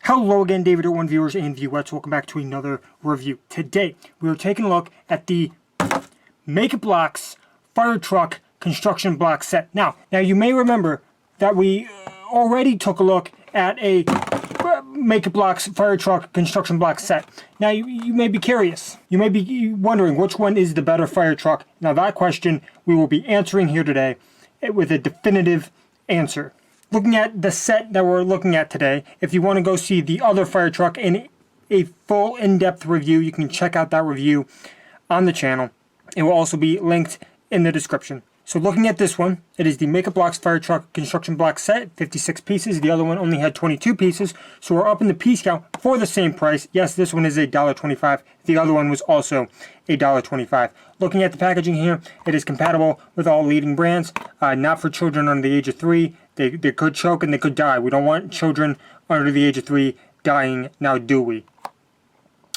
Hello again, David at One viewers and viewettes. Welcome back to another review. Today, we are taking a look at the Make It Blocks Fire Truck Construction Block Set. Now you may remember that we already took a look at a Make It Blocks Fire Truck Construction Block Set. Now, you may be curious. You may be wondering which one is the better fire truck. Now, that question we will be answering here today with a definitive answer. Looking at the set that we're looking at today, if you want to go see the other fire truck in a full in-depth review, you can check out that review on the channel. It will also be linked in the description. So looking at this one, it is the Make It Blocks Fire Truck Construction Block Set, 56 pieces. The other one only had 22 pieces, so we're up in the piece count for the same price. Yes, this one is $1.25. The other one was also $1.25. Looking at the packaging here, it is compatible with all leading brands, not for children under the age of 3. They could choke and they could die. We don't want children under the age of 3 dying, now do we?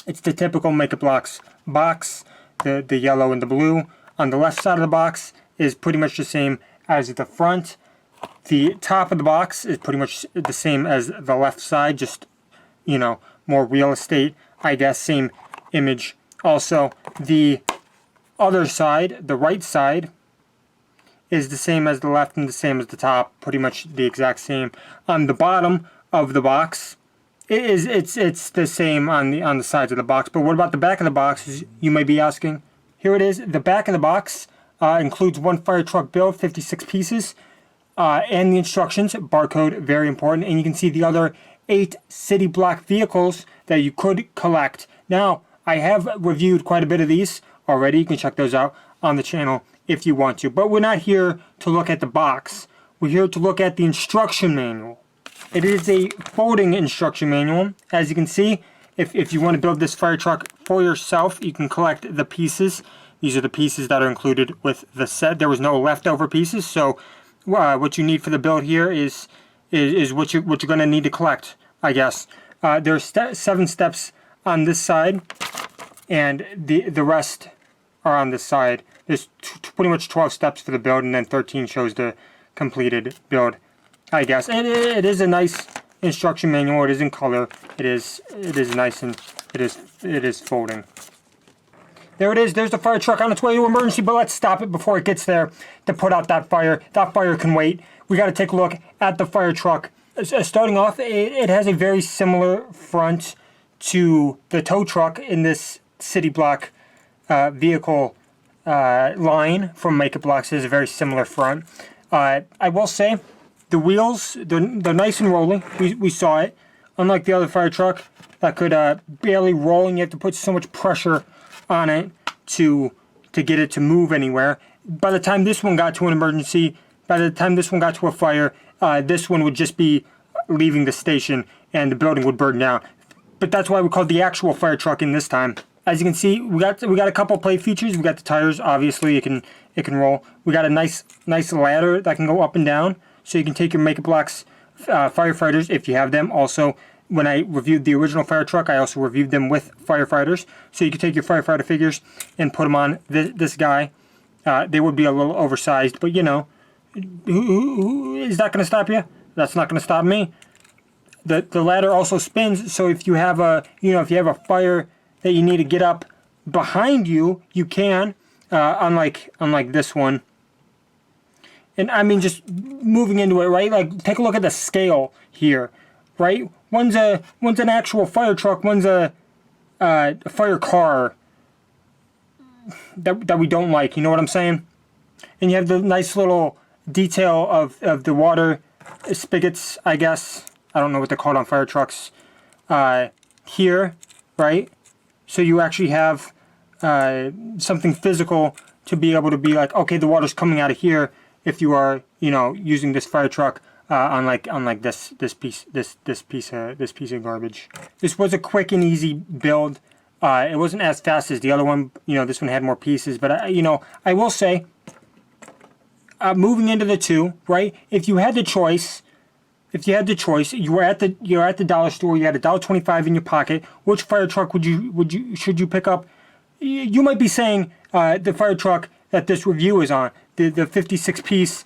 It's the typical Make It Blocks box, the yellow and the blue. On the left side of the box is pretty much the same as the front. The top of the box is pretty much the same as the left side, just, you know, more real estate, I guess, same image. Also, the other side, the right side, is the same as the left and the same as the top, pretty much the exact same. On the bottom of the box, it's the same on the sides of the box. But what about the back of the box, you may be asking? Here it is. The back of the box includes one fire truck build, 56 pieces, and the instructions, barcode, very important. And you can see the other 8 city block vehicles that you could collect. Now, I have reviewed quite a bit of these already. You can check those out on the channel if you want to. But we're not here to look at the box. We're here to look at the instruction manual. It is a folding instruction manual. As you can see, if you want to build this fire truck for yourself, you can collect the pieces. These are the pieces that are included with the set. There was no leftover pieces, so what you need for the build here is what you're going to need to collect, I guess. There's 7 steps on this side, and the rest are on this side. There's pretty much 12 steps for the build, and then 13 shows the completed build, I guess. And it is a nice instruction manual. It is in color. It is nice, and it is folding. There it is. There's the fire truck on its way to emergency, but let's stop it before it gets there to put out that fire. That fire can wait. We got to take a look at the fire truck. Starting off, it has a very similar front to the tow truck in this city block vehicle line from Make It Blocks. It has a very similar front. I will say the wheels, they're nice and rolling. We saw it. Unlike the other fire truck that could barely roll, and you have to put so much pressure on it to get it to move anywhere. By the time this one got to an emergency, by the time this one got to a fire, this one would just be leaving the station and the building would burn down. But that's why we called the actual fire truck in this time. As you can see, we got a couple plate features. We got the tires, obviously it can roll. We got a nice ladder that can go up and down, so you can take your Make It Blocks firefighters if you have them. Also, when I reviewed the original fire truck, I also reviewed them with firefighters. So you can take your firefighter figures and put them on this guy. They would be a little oversized, but you know, who is that going to stop you? That's not going to stop me. The ladder also spins, so if you have a fire that you need to get up behind you, you can. Unlike this one. And I mean, just moving into it, right? Like, take a look at the scale here, right? One's an actual fire truck. One's a fire car that we don't like. You know what I'm saying? And you have the nice little detail of the water spigots, I guess. I don't know what they're called on fire trucks. Here, right? So you actually have something physical to be able to be like, okay, the water's coming out of here. If you are, using this fire truck, unlike this piece of garbage. This was a quick and easy build. It wasn't as fast as the other one. This one had more pieces, but I will say, moving into the two, right? If you had the choice, you're at the dollar store, you had $1.25 in your pocket. Which fire truck should you pick up? You might be saying the fire truck that this review is on, the 56 piece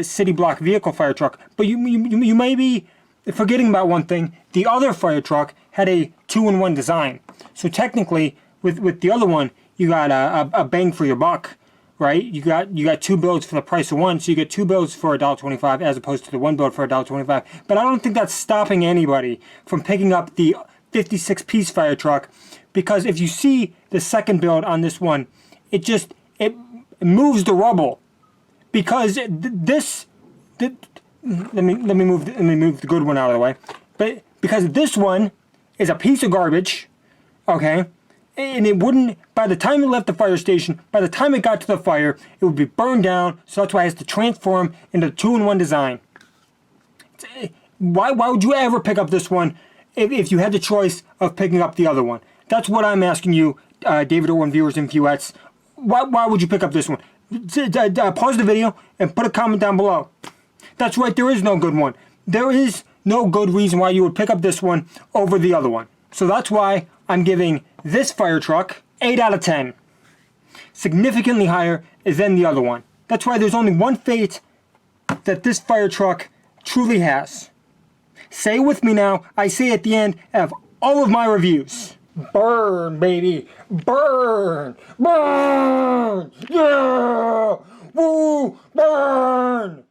city block vehicle fire truck. But you may be forgetting about one thing, the other fire truck had a 2-in-1 design. So technically, with the other one, you got a bang for your buck, right? You got 2 builds for the price of one, so you get 2 builds for $1.25 as opposed to the 1 build for $1.25. But I don't think that's stopping anybody from picking up the 56-piece fire truck, because if you see the second build on this one, it moves the rubble, because let me move the good one out of the way. But because this one is a piece of garbage, okay, and it wouldn't, by the time it left the fire station, by the time it got to the fire, it would be burned down. So that's why it has to transform into the 2-in-1 design. Why would you ever pick up this one if you had the choice of picking up the other one? That's what I'm asking you, David Owen viewers and viewettes. Why would you pick up this one? Pause the video and put a comment down below. That's right, there is no good one. There is no good reason why you would pick up this one over the other one. So that's why I'm giving this fire truck 8 out of 10. Significantly higher than the other one. That's why there's only one fate that this fire truck truly has. Say it with me now. I say at the end of all of my reviews. Burn, baby. Burn. Burn. Yeah. Woo. Burn.